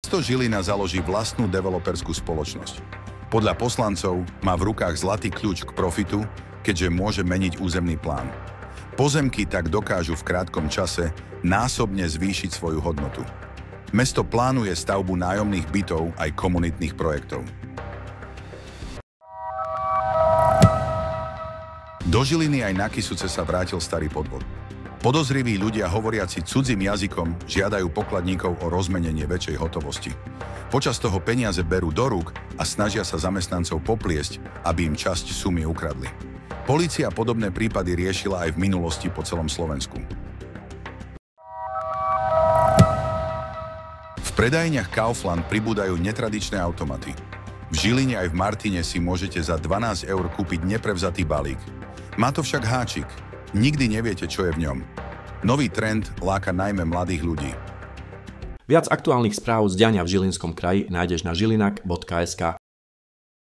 Mesto Žilina založí vlastnú developerskú spoločnosť. Podľa poslancov má v rukách zlatý kľúč k profitu, keďže môže meniť územný plán. Pozemky tak dokážu v krátkom čase násobne zvýšiť svoju hodnotu. Mesto plánuje stavbu nájomných bytov aj komunitných projektov. Do Žiliny aj na Kysuce sa vrátil starý podvod. Podozriví ľudia hovoriaci cudzím jazykom žiadajú pokladníkov o rozmenenie väčšej hotovosti. Počas toho peniaze berú do rúk a snažia sa zamestnancov popliesť, aby im časť sumy ukradli. Polícia podobné prípady riešila aj v minulosti po celom Slovensku. V predajniach Kaufland pribúdajú netradičné automaty. V Žiline aj v Martine si môžete za 12 € kúpiť neprevzatý balík. Má to však háčik. Nikdy neviete, čo je v ňom. Nový trend láka najmä mladých ľudí. Viac aktuálnych správ z diania v Žilinskom kraji nájdeš na žilinak.sk.